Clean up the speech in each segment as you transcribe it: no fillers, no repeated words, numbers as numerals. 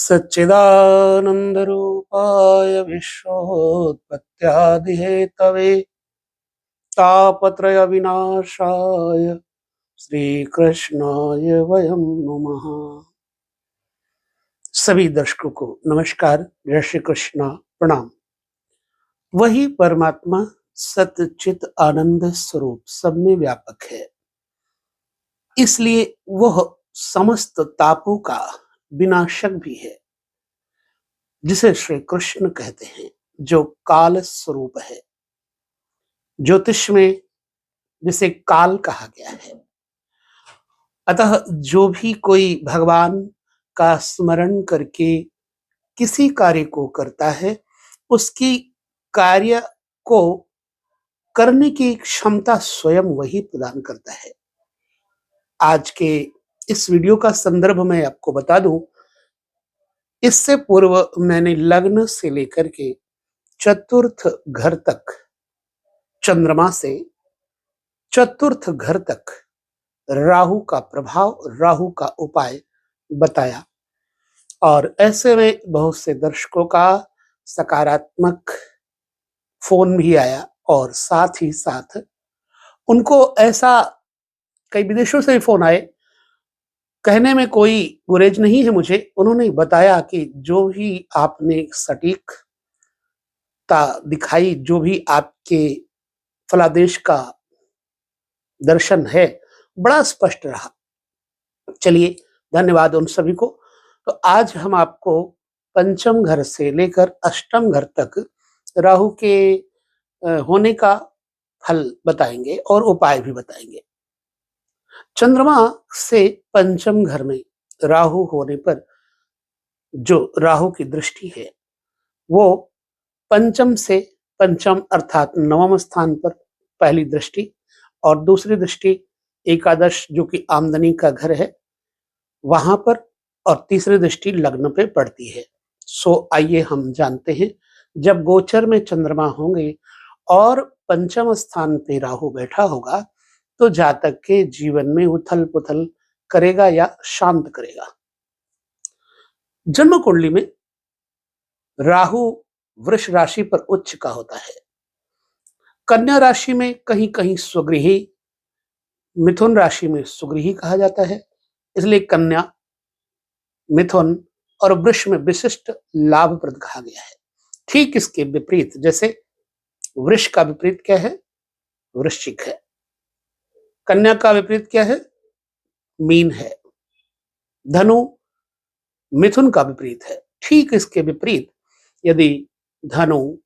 सच्चिदानन्दरूपाय विश्वोत्पत्त्यादिहेतवे तापत्रयविनाशाय श्रीकृष्णाय वयं नमः। सभी दर्शकों को नमस्कार, जय श्री कृष्णा, प्रणाम। वही परमात्मा सच्चित आनंद स्वरूप सब में व्यापक है, इसलिए वह समस्त तापों का विनाशक भी है, जिसे श्री कृष्ण कहते हैं, जो काल स्वरूप है। ज्योतिष में जिसे काल कहा गया है। अतः जो भी कोई भगवान का स्मरण करके किसी कार्य को करता है, उसकी कार्य को करने की क्षमता स्वयं वही प्रदान करता है। आज के इस वीडियो का संदर्भ मैं आपको बता दूं, इससे पूर्व मैंने लग्न से लेकर के चतुर्थ घर तक, चंद्रमा से चतुर्थ घर तक राहु का प्रभाव, राहु का उपाय बताया। और ऐसे में बहुत से दर्शकों का सकारात्मक फोन भी आया और साथ ही साथ उनको ऐसा, कई विदेशों से फोन आए, कहने में कोई गुरेज नहीं है मुझे। उन्होंने बताया कि जो भी आपने सटीकता दिखाई, जो भी आपके फलादेश का दर्शन है, बड़ा स्पष्ट रहा। चलिए, धन्यवाद उन सभी को। तो आज हम आपको पंचम घर से लेकर अष्टम घर तक राहु के होने का फल बताएंगे और उपाय भी बताएंगे। चंद्रमा से पंचम घर में राहु होने पर जो राहु की दृष्टि है, वो पंचम से पंचम अर्थात नवम स्थान पर पहली दृष्टि, और दूसरी दृष्टि एकादश जो कि आमदनी का घर है वहां पर, और तीसरी दृष्टि लग्न पे पड़ती है। सो आइए हम जानते हैं, जब गोचर में चंद्रमा होंगे और पंचम स्थान पे राहु बैठा होगा तो जातक के जीवन में उथल पुथल करेगा या शांत करेगा। जन्म कुंडली में राहु वृष राशि पर उच्च का होता है, कन्या राशि में कहीं कहीं स्वगृही, मिथुन राशि में सुगृही कहा जाता है। इसलिए कन्या, मिथुन और वृष में विशिष्ट लाभप्रद कहा गया है। ठीक इसके विपरीत, जैसे वृष का विपरीत क्या है? वृश्चिक है। कन्या का विपरीत क्या है? मीन है। धनु मिथुन का विपरीत है। ठीक इसके विपरीत, यदि धनु,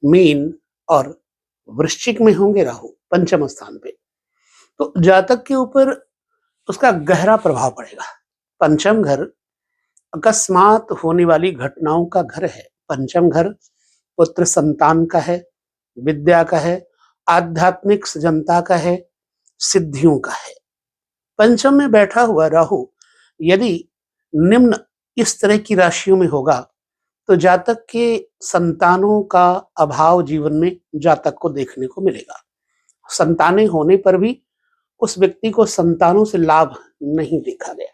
मीन और वृश्चिक में होंगे राहु पंचम स्थान पे, तो जातक के ऊपर उसका गहरा प्रभाव पड़ेगा। पंचम घर अकस्मात होने वाली घटनाओं का घर है। पंचम घर पुत्र संतान का है, विद्या का है, आध्यात्मिक सजनता का है, सिद्धियों का है। पंचम में बैठा हुआ राहु यदि निम्न इस तरह की राशियों में होगा तो जातक के संतानों का अभाव जीवन में जातक को देखने को मिलेगा। संतानें होने पर भी उस व्यक्ति को संतानों से लाभ नहीं देखा गया,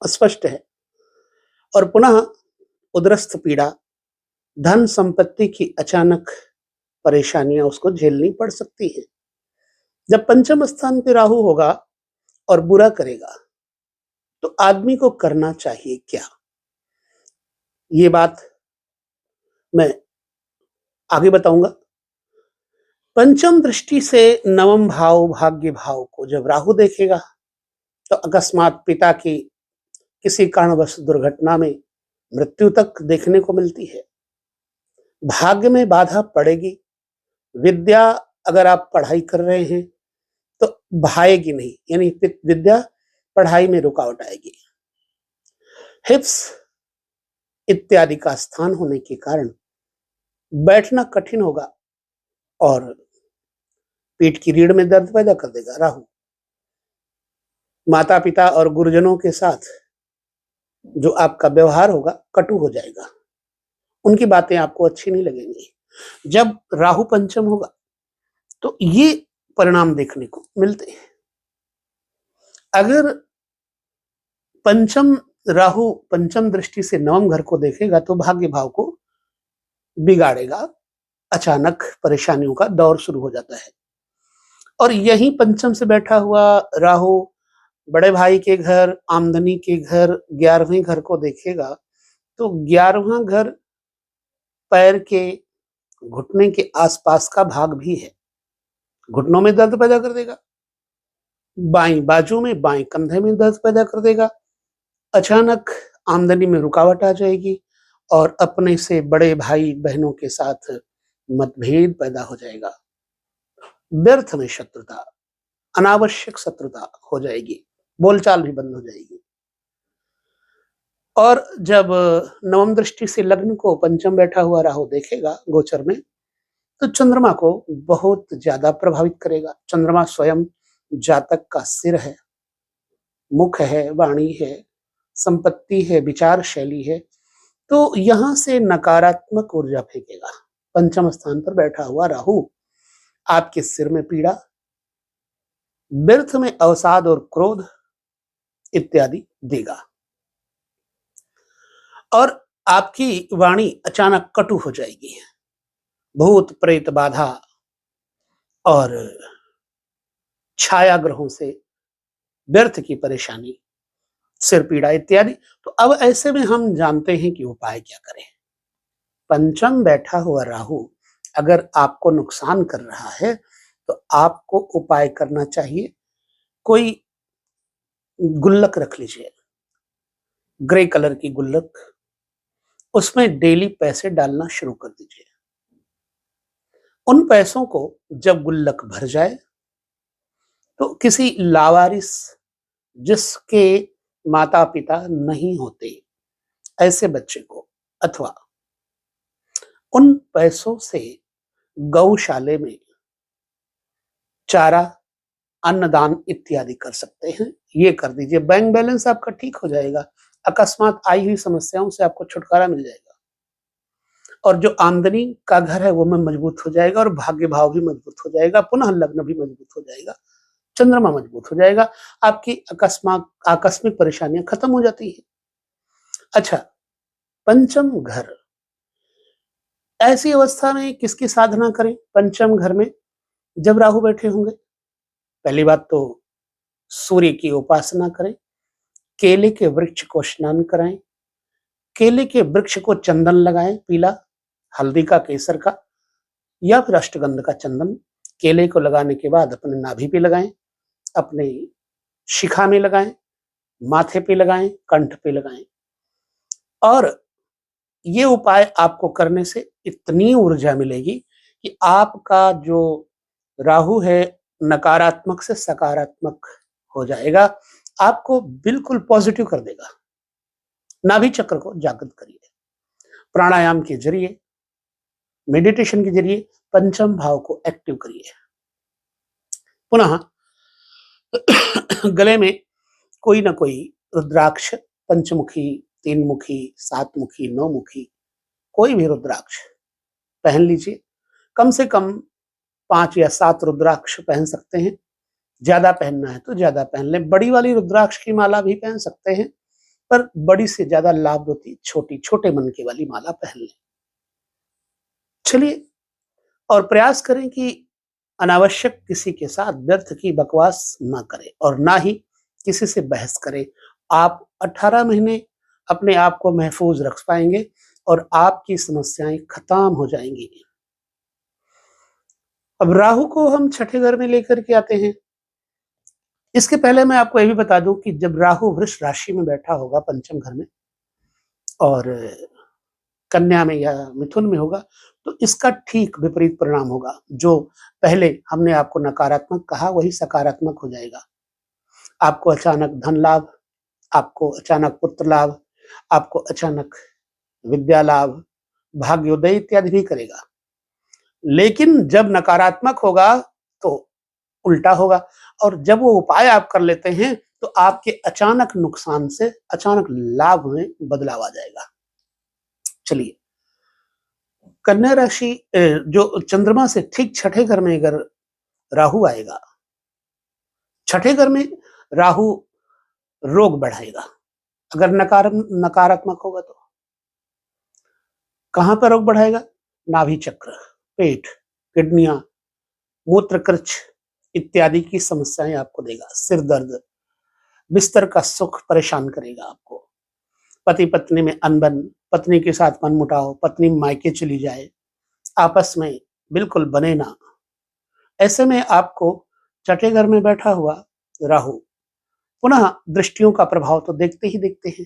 स्पष्ट है। और पुनः उदरस्थ पीड़ा, धन संपत्ति की अचानक परेशानियां उसको झेलनी पड़ सकती है। जब पंचम स्थान पे राहु होगा और बुरा करेगा तो आदमी को करना चाहिए क्या, ये बात मैं आगे बताऊंगा। पंचम दृष्टि से नवम भाव, भाग्य भाव को जब राहु देखेगा तो अकस्मात पिता की किसी कारणवश दुर्घटना में मृत्यु तक देखने को मिलती है। भाग्य में बाधा पड़ेगी। विद्या, अगर आप पढ़ाई कर रहे हैं तो भाएगी नहीं, यानी विद्या पढ़ाई में रुकावट आएगी। हिप्स इत्यादि का स्थान होने के कारण बैठना कठिन होगा और पीठ की रीढ़ में दर्द पैदा कर देगा राहु। माता पिता और गुरुजनों के साथ जो आपका व्यवहार होगा कटु हो जाएगा, उनकी बातें आपको अच्छी नहीं लगेंगी। जब राहु पंचम होगा तो ये परिणाम देखने को मिलते हैं। अगर पंचम राहु पंचम दृष्टि से नवम घर को देखेगा तो भाग्य भाव को बिगाड़ेगा, अचानक परेशानियों का दौर शुरू हो जाता है। और यहीं पंचम से बैठा हुआ राहु बड़े भाई के घर, आमदनी के घर, 11वें घर को देखेगा तो 11वां घर पैर के घुटने के आसपास का भाग भी है, घुटनों में दर्द पैदा कर देगा, बाईं बाजू में, बाएं कंधे में दर्द पैदा कर देगा, अचानक आमदनी में रुकावट आ जाएगी और अपने से बड़े भाई बहनों के साथ मतभेद पैदा हो जाएगा, व्यर्थ में शत्रुता, अनावश्यक शत्रुता हो जाएगी, बोलचाल भी बंद हो जाएगी। और जब नवम दृष्टि से लग्न को पंचम बैठा हुआ राहु देखेगा गोचर में तो चंद्रमा को बहुत ज्यादा प्रभावित करेगा। चंद्रमा स्वयं जातक का सिर है, मुख है, वाणी है, संपत्ति है, विचार शैली है, तो यहां से नकारात्मक ऊर्जा फेंकेगा। पंचम स्थान पर बैठा हुआ राहु आपके सिर में पीड़ा, व्यर्थ में अवसाद और क्रोध इत्यादि देगा और आपकी वाणी अचानक कटु हो जाएगी। भूत प्रेत बाधा और छाया ग्रहों से व्यर्थ की परेशानी, सिर पीड़ा इत्यादि। तो अब ऐसे में हम जानते हैं कि उपाय क्या करें। पंचम बैठा हुआ राहु अगर आपको नुकसान कर रहा है तो आपको उपाय करना चाहिए, कोई गुल्लक रख लीजिए, ग्रे कलर की गुल्लक, उसमें डेली पैसे डालना शुरू कर दीजिए। उन पैसों को जब गुल्लक भर जाए तो किसी लावारिस, जिसके माता पिता नहीं होते, ऐसे बच्चे को, अथवा उन पैसों से गौशाले में चारा, अन्नदान इत्यादि कर सकते हैं। ये कर दीजिए, बैंक बैलेंस आपका ठीक हो जाएगा, अकस्मात आई हुई समस्याओं से आपको छुटकारा मिल जाएगा और जो आमदनी का घर है वो में मजबूत हो जाएगा और भाग्य भाव भी मजबूत हो जाएगा, पुनः लग्न भी मजबूत हो जाएगा, चंद्रमा मजबूत हो जाएगा, आपकी आकस्मिक परेशानियां खत्म हो जाती है। अच्छा, पंचम घर, ऐसी अवस्था में किसकी साधना करें? पंचम घर में जब राहु बैठे होंगे, पहली बात तो सूर्य की उपासना करें, केले के वृक्ष को स्नान कराएं, केले के वृक्ष को चंदन लगाएं, पीला, हल्दी का, केसर का या फिर अष्टगंध का चंदन। केले को लगाने के बाद अपने नाभि पे लगाएं, अपने शिखा में लगाएं, माथे पे लगाएं, कंठ पे लगाएं। और ये उपाय आपको करने से इतनी ऊर्जा मिलेगी कि आपका जो राहु है नकारात्मक से सकारात्मक हो जाएगा, आपको बिल्कुल पॉजिटिव कर देगा। नाभि चक्र को जागृत करिए, प्राणायाम के जरिए, मेडिटेशन के जरिए पंचम भाव को एक्टिव करिए। पुनः गले में कोई ना कोई रुद्राक्ष, पंचमुखी, तीनमुखी, सातमुखी, नौमुखी, कोई भी रुद्राक्ष पहन लीजिए। कम से कम 5 या 7 रुद्राक्ष पहन सकते हैं, ज्यादा पहनना है तो ज्यादा पहन लें। बड़ी वाली रुद्राक्ष की माला भी पहन सकते हैं, पर बड़ी से ज्यादा लाभ होती छोटी, छोटे मन की वाली माला पहन लें। चलिए, और प्रयास करें कि अनावश्यक किसी के साथ व्यर्थ की बकवास ना करें और ना ही किसी से बहस करें। आप 18 महीने अपने आप को महफूज रख पाएंगे और आपकी समस्याएं खत्म हो जाएंगी। अब राहु को हम छठे घर में लेकर के आते हैं। इसके पहले मैं आपको यह भी बता दूं कि जब राहु वृष राशि में बैठा होगा पंचम घर में और कन्या में या मिथुन में होगा तो इसका ठीक विपरीत परिणाम होगा। जो पहले हमने आपको नकारात्मक कहा वही सकारात्मक हो जाएगा। आपको अचानक धन लाभ, आपको अचानक पुत्र लाभ, आपको अचानक विद्या लाभ, भाग्योदय इत्यादि भी करेगा। लेकिन जब नकारात्मक होगा तो उल्टा होगा और जब वो उपाय आप कर लेते हैं तो आपके अचानक नुकसान से अचानक लाभ में बदलाव आ जाएगा। चलिए, कन्या राशि, जो चंद्रमा से ठीक छठे घर में अगर राहु आएगा, छठे घर में राहु रोग बढ़ाएगा, अगर नकारात्मक होगा तो कहाँ पर रोग बढ़ाएगा? नाभि चक्र, पेट, किडनियां, मूत्रकृच इत्यादि की समस्याएं आपको देगा। सिर दर्द, बिस्तर का सुख परेशान करेगा आपको। पति पत्नी में अनबन, पत्नी के साथ मनमुटाव, पत्नी मायके चली जाए, आपस में बिल्कुल बने ना। ऐसे में आपको छठे घर में बैठा हुआ राहु पुनः दृष्टियों का प्रभाव तो देखते ही देखते हैं।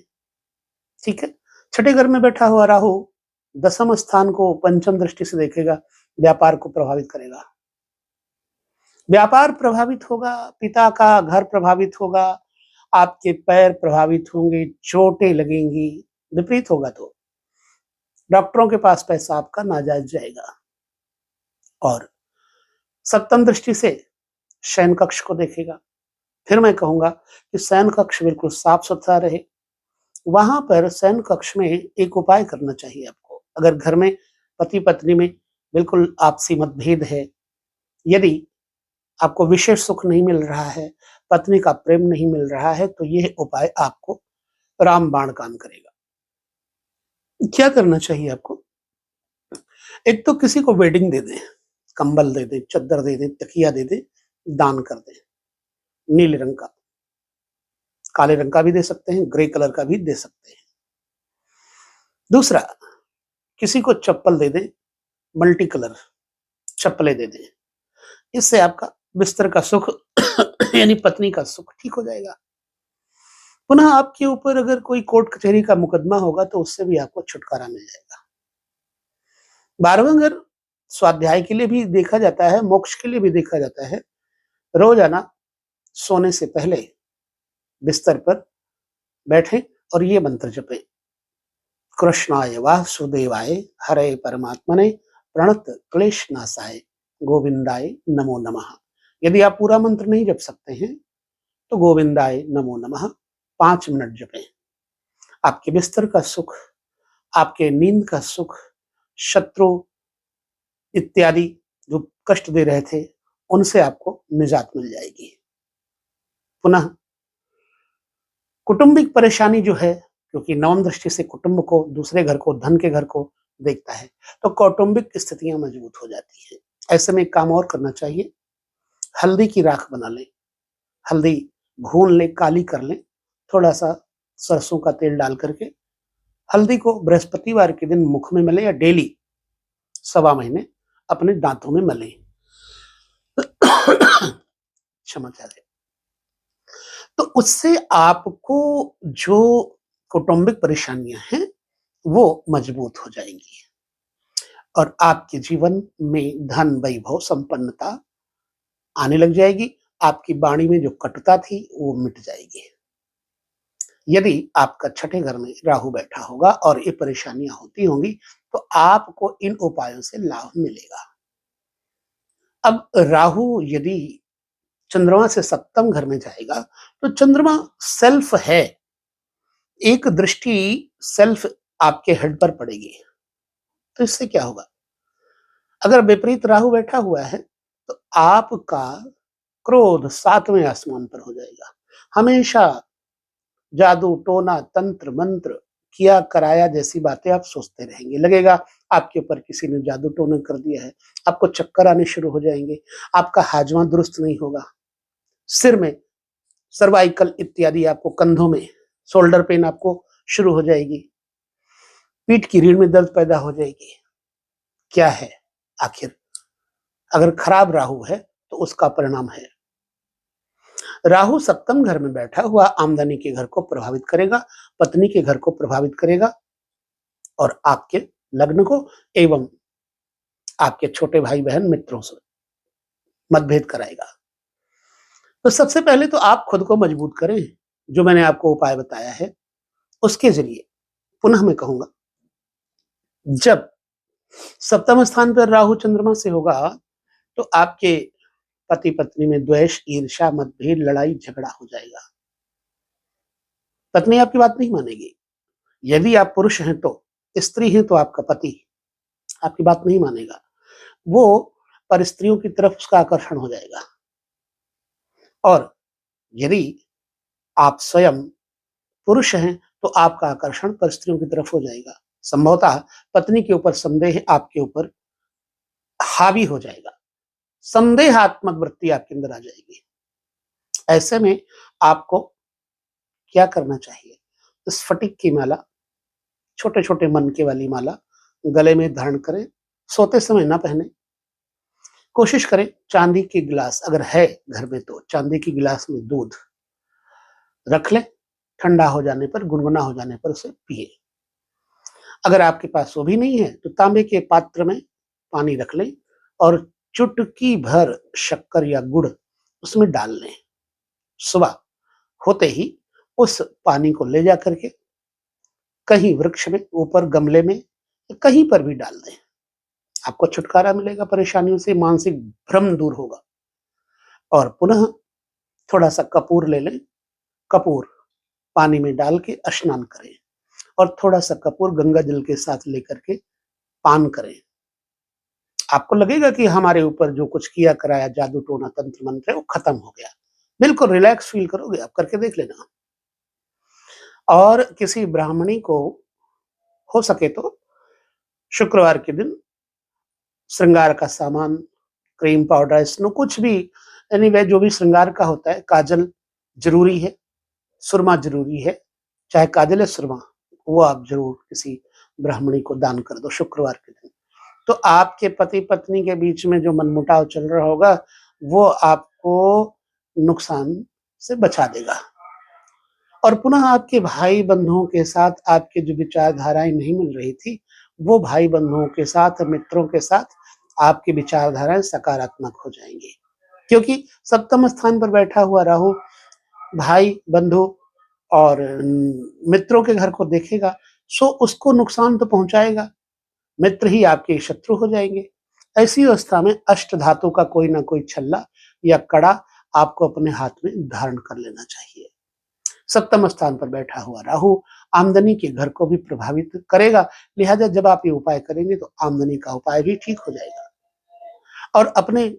ठीक है, छठे घर में बैठा हुआ राहु दसम स्थान को पंचम दृष्टि से देखेगा, व्यापार को प्रभावित करेगा। व्यापार प्रभावित होगा, पिता का घर प्रभावित होगा, आपके पैर प्रभावित होंगे, चोटें लगेंगी। विपरीत होगा तो डॉक्टरों के पास पैसा आपका नाजायज जाएगा। और सप्तम दृष्टि से शयन कक्ष को देखेगा। फिर मैं कहूंगा कि शयन कक्ष बिल्कुल साफ सुथरा रहे। वहां पर शयन कक्ष में एक उपाय करना चाहिए आपको। अगर घर में पति पत्नी में बिल्कुल आपसी मतभेद है, यदि आपको विशेष सुख नहीं मिल रहा है, पत्नी का प्रेम नहीं मिल रहा है, तो यह उपाय आपको रामबाण काम करेगा। क्या करना चाहिए आपको? एक तो किसी को वेडिंग दे दें, कंबल दे दें, चद्दर दे दें, तकिया दे दें, दान कर दें। नीले रंग का, काले रंग का भी दे सकते हैं, ग्रे कलर का भी दे सकते हैं। दूसरा, किसी को चप्पल दे दें, मल्टी कलर चप्पलें दे दें। इससे आपका बिस्तर का सुख यानी पत्नी का सुख ठीक हो जाएगा। पुनः आपके ऊपर अगर कोई कोर्ट कचहरी का मुकदमा होगा तो उससे भी आपको छुटकारा मिल जाएगा। 12वां घर स्वाध्याय के लिए भी देखा जाता है, मोक्ष के लिए भी देखा जाता है। रोजाना सोने से पहले बिस्तर पर बैठें और ये मंत्र जपें। कृष्णाय वासुदेवाय हरे परमात्मने प्रणत क्लेश नाशाय गोविंदाय नमो नमः। यदि आप पूरा मंत्र नहीं जप सकते हैं तो गोविंदाय नमो नमः 5 मिनट जपें। आपके बिस्तर का सुख, आपके नींद का सुख, शत्रु इत्यादि जो कष्ट दे रहे थे उनसे आपको निजात मिल जाएगी। पुनः कुटुंबिक परेशानी जो है, क्योंकि नवम दृष्टि से कुटुंब को, दूसरे घर को, धन के घर को देखता है, तो कौटुंबिक स्थितियां मजबूत हो जाती है। ऐसे में एक काम और करना चाहिए, हल्दी की राख बना लें, हल्दी भून लें, काली कर लें, थोड़ा सा सरसों का तेल डाल करके हल्दी को बृहस्पतिवार के दिन मुख में मलें या डेली सवा महीने अपने दांतों में मलें। क्षमा चाहे तो उससे आपको जो कौटुंबिक परेशानियां हैं वो मजबूत हो जाएंगी और आपके जीवन में धन, वैभव, संपन्नता आने लग जाएगी। आपकी वाणी में जो कटुता थी वो मिट जाएगी। यदि आपका छठे घर में राहु बैठा होगा और ये परेशानियां होती होंगी तो आपको इन उपायों से लाभ मिलेगा। अब राहु यदि चंद्रमा से सप्तम घर में जाएगा तो चंद्रमा सेल्फ है, एक दृष्टि सेल्फ आपके हेड पर पड़ेगी। तो इससे क्या होगा? अगर विपरीत राहु बैठा हुआ है तो आपका क्रोध 7वें आसमान पर हो जाएगा। हमेशा जादू, टोना, तंत्र, मंत्र किया कराया जैसी बातें आप सोचते रहेंगे। लगेगा आपके ऊपर किसी ने जादू टोना कर दिया है। आपको चक्कर आने शुरू हो जाएंगे, आपका हाजमा दुरुस्त नहीं होगा, सिर में सर्वाइकल इत्यादि, आपको कंधों में शोल्डर पेन आपको शुरू हो जाएगी, पीठ की रीढ़ में दर्द पैदा हो जाएगी। क्या है आखिर? अगर खराब राहु है तो उसका परिणाम है। राहु सप्तम घर में बैठा हुआ आमदनी के घर को प्रभावित करेगा, पत्नी के घर को प्रभावित करेगा और आपके लग्न को एवं आपके छोटे भाई बहन मित्रों से मतभेद कराएगा। तो सबसे पहले तो आप खुद को मजबूत करें, जो मैंने आपको उपाय बताया है उसके जरिए। पुनः मैं कहूंगा, जब सप्तम स्थान पर राहु चंद्रमा से होगा तो आपके पति पत्नी में द्वेष, ईर्ष्या, मतभेद, लड़ाई झगड़ा हो जाएगा। पत्नी आपकी बात नहीं मानेगी। यदि आप पुरुष हैं तो, स्त्री हैं तो आपका पति आपकी बात नहीं मानेगा, वो पर स्त्रियों की तरफ उसका आकर्षण हो जाएगा। और यदि आप स्वयं पुरुष हैं तो आपका आकर्षण पर स्त्रियों की तरफ हो जाएगा। संभवतः पत्नी के ऊपर संदेह आपके ऊपर हावी हो जाएगा, संदेहात्मक वृत्ति आपके अंदर आ जाएगी। ऐसे में आपको क्या करना चाहिए? स्फटिक की माला, छोटे-छोटे मनके वाली माला गले में धारण करें, सोते समय ना पहने। कोशिश करें चांदी की गिलास अगर है घर में तो चांदी की गिलास में दूध रख लें, ठंडा हो जाने पर, गुनगुना हो जाने पर उसे पिएँ। अगर आपके पास वो भी नहीं है तो तांबे के पात्र में पानी रख लें और चुटकी भर शक्कर या गुड़ उसमें डाल लें। सुबह होते ही उस पानी को ले जा करके कहीं वृक्ष में, ऊपर गमले में, कहीं पर भी डाल दें। आपको छुटकारा मिलेगा परेशानियों से, मानसिक भ्रम दूर होगा। और पुनः थोड़ा-सा कपूर ले लें, कपूर पानी में डाल के स्नान करें और थोड़ा-सा कपूर गंगा जल के साथ लेकर के पान करें। आपको लगेगा कि हमारे ऊपर जो कुछ किया कराया जादू टोना तंत्र मंत्र है वो खत्म हो गया। बिल्कुल रिलैक्स फील करोगे आप, करके देख लेना। और किसी ब्राह्मणी को हो सके तो शुक्रवार के दिन श्रृंगार का सामान, क्रीम, पाउडर, स्नो कुछ भी एनीवे जो भी श्रृंगार का होता है, काजल ज़रूरी है, सुरमा ज़रूरी है, चाहे काजल या सुरमा, वो आप ज़रूर किसी ब्राह्मणी को दान कर दो शुक्रवार के दिन। तो आपके पति-पत्नी के बीच में जो मनमुटाव चल रहा होगा, वो आपको नुकसान से बचा देगा। और पुनः आपके भाई-बंधुओं के साथ आपकी जो विचारधाराएँ नहीं मिल रही थी, वो भाई-बंधुओं के साथ, मित्रों के साथ आपकी विचारधाराएँ सकारात्मक हो जाएँगी। क्योंकि सप्तम स्थान पर बैठा हुआ राहु भाई-बंधु और मित्रों के घर को देखेगा, सो उसको नुकसान तो पहुँचाएगा। मित्र ही आपके शत्रु हो जाएँगे। ऐसी अवस्था में अष्टधातु का कोई ना कोई छल्ला या कड़ा आपको अपने हाथ में धारण कर लेना चाहिए। सप्तम स्थान पर बैठा हुआ राहु आमदनी के घर को भी प्रभावित करेगा, लिहाजा जब आप ये उपाय करेंगे तो आमदनी का उपाय भी ठीक हो जाएगा। और अपने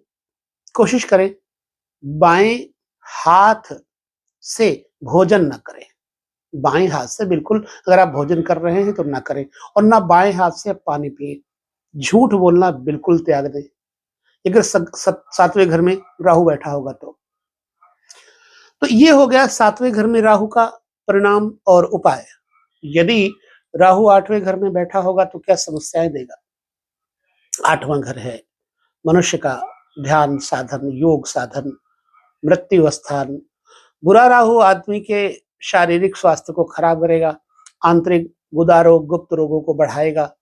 कोशिश करें बाएं हाथ से भोजन न करें। बाएं हाथ से बिल्कुल अगर आप भोजन कर रहे हैं तो ना करें और ना बाएं हाथ से आप पानी पिए। झूठ बोलना बिल्कुल त्याग दें। अगर सातवें घर में राहु बैठा होगा तो ये हो गया सातवें घर में राहु का परिणाम और उपाय। यदि राहु आठवें घर में बैठा होगा तो क्या समस्याएं देगा? आठवां घर है मनुष्य का ध्यान साधन, योग साधन, मृत्यु स्थान। बुरा राहु आदमी के शारीरिक स्वास्थ्य को खराब करेगा, आंतरिक गुदा रोग, गुप्त रोगों को बढ़ाएगा,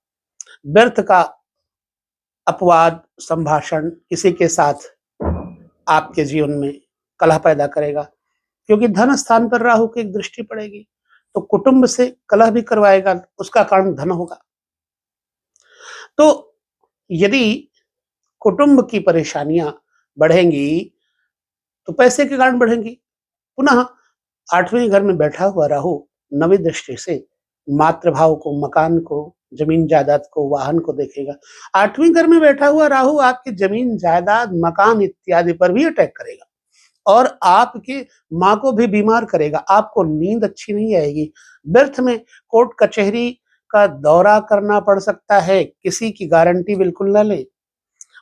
व्यर्थ का अपवाद संभाषण किसी के साथ आपके जीवन में कलह पैदा करेगा, क्योंकि धन स्थान पर राहु की एक दृष्टि पड़ेगी तो कुटुंब से कलह भी करवाएगा, उसका कारण धन होगा। तो यदि कुटुंब की परेशानियां बढ़ेंगी तो पैसे के कारण बढ़ेंगी। पुनः आठवें घर में बैठा हुआ राहु नवी दृष्टि से मातृभाव को, मकान को, जमीन जायदाद को, वाहन को देखेगा। आठवें घर में बैठा हुआ राहु आपकी जमीन जायदाद, मकान इत्यादि पर भी अटैक करेगा और आपकी माँ को भी बीमार करेगा। आपको नींद अच्छी नहीं आएगी, व्यर्थ में कोर्ट कचहरी का दौरा करना पड़ सकता है, किसी की गारंटी बिल्कुल न लें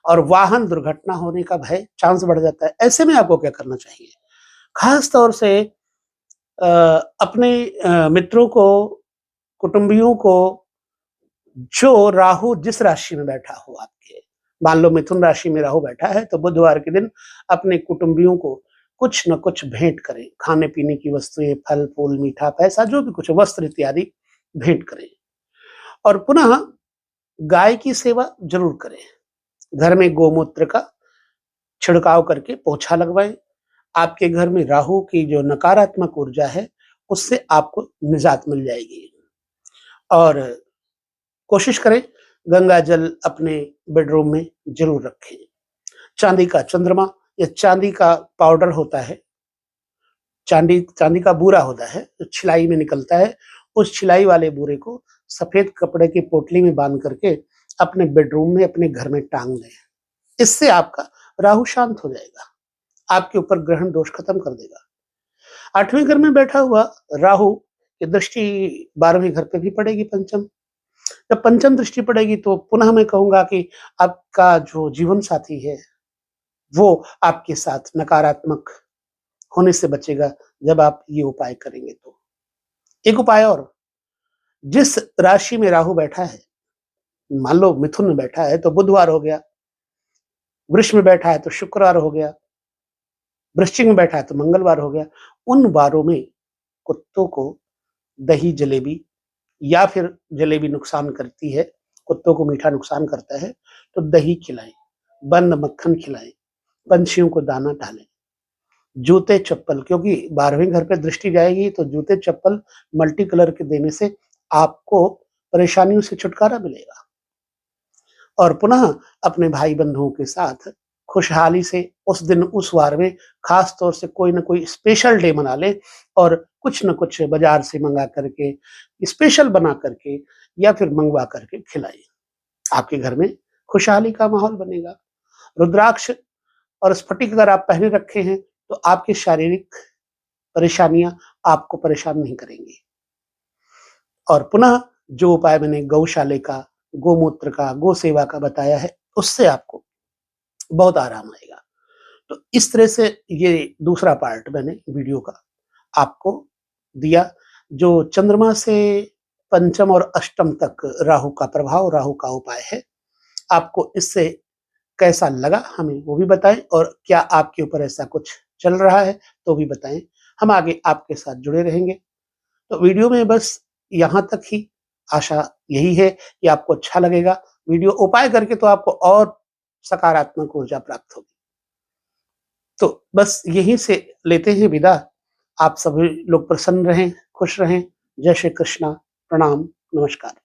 और वाहन दुर्घटना होने का भय, चांस बढ़ जाता है। ऐसे में आपको क्या करना चाहिए? खास तौर से अपने मित्रों को, कुटुंबियों को, जो राहु जिस राशि में बैठा हो आपके, मान लो मिथुन राशि में राहु बैठा है तो बुधवार के दिन अपने कुटुंबियों को कुछ न कुछ भेंट करें। खाने पीने की वस्तुएं, फल फूल, मीठा, पैसा, जो भी कुछ वस्त्र इत्यादि भेंट करें। और पुनः गाय की सेवा जरूर करें। घर में गोमूत्र का छिड़काव करके पोछा लगवाएं। आपके घर में राहु की जो नकारात्मक ऊर्जा है उससे आपको निजात मिल जाएगी। और कोशिश करें गंगा जल अपने बेडरूम में जरूर रखें। चांदी का चंद्रमा या चांदी का पाउडर होता है, चांदी का बूरा होता है जो छिलाई में निकलता है, उस छिलाई वाले बूरे को सफेद कपड़े की पोटली में बांध करके अपने बेडरूम में, अपने घर में टांग दें। इससे आपका राहु शांत हो जाएगा, आपके ऊपर ग्रहण दोष खत्म कर देगा। आठवें घर में बैठा हुआ राहु कि दृष्टि 12वें घर पे भी पड़ेगी पंचम। जब पंचम दृष्टि पड़ेगी तो पुनः मैं कहूँगा कि आपका जो जीवन साथी है, वो आपके साथ नकारात्मक होने से बचेगा जब आप ये उपाय करेंगे तो। एक उपाय और, जिस राशि में राहु बैठा है, मान लो मिथुन में बैठा है तो बुधवार हो गया, वृष में बैठा है तो शुक्रवार हो गया, वृश्चिक में बैठा है तो मंगलवार हो गया। उन वारों में कुत्तों को दही जलेबी, या फिर जलेबी नुकसान करती है, कुत्तों को मीठा नुकसान करता है, तो दही खिलाएं, बंद मक्खन खिलाएं, पंछियों को दाना डालें, जूते चप्पल, क्योंकि 12वें घर पे दृष्टि जाएगी तो जूते चप्पल मल्टी कलर के देने से आपको परेशानियों से छुटकारा मिलेगा। और पुनः अपने भाई बंधुओं के साथ खुशहाली से उस दिन उस वार में खास तौर से कोई ना कोई स्पेशल डे मना लें और कुछ न कुछ बाजार से मंगा करके, स्पेशल बना करके या फिर मंगवा करके खिलाएं। आपके घर में खुशहाली का माहौल बनेगा। रुद्राक्ष और स्फटिक अगर आप पहने रखे हैं तो आपकी शारीरिक परेशानियां आपको परेशान नहीं करेंगी। और पुनः जो उपाय मैंने गौशाले का, गोमूत्र का, गो सेवा का बताया है, उससे आपको बहुत आराम आएगा। तो इस तरह से ये दूसरा पार्ट मैंने वीडियो का आपको दिया, जो चंद्रमा से पंचम और अष्टम तक राहु का प्रभाव, राहु का उपाय है। आपको इससे कैसा लगा हमें वो भी बताएं, और क्या आपके ऊपर ऐसा कुछ चल रहा है तो भी बताएं। हम आगे आपके साथ जुड़े रहेंगे। तो वीडियो में बस यहाँ तक ही। आशा यही है कि आपको अच्छा लगेगा। वीडियो उपाय करके तो आपको और सकारात्मक ऊर्जा प्राप्त होगी। तो बस यहीं से लेते हैं विदा। आप सभी लोग प्रसन्न रहें, खुश रहें। जय श्री कृष्णा। प्रणाम, नमस्कार।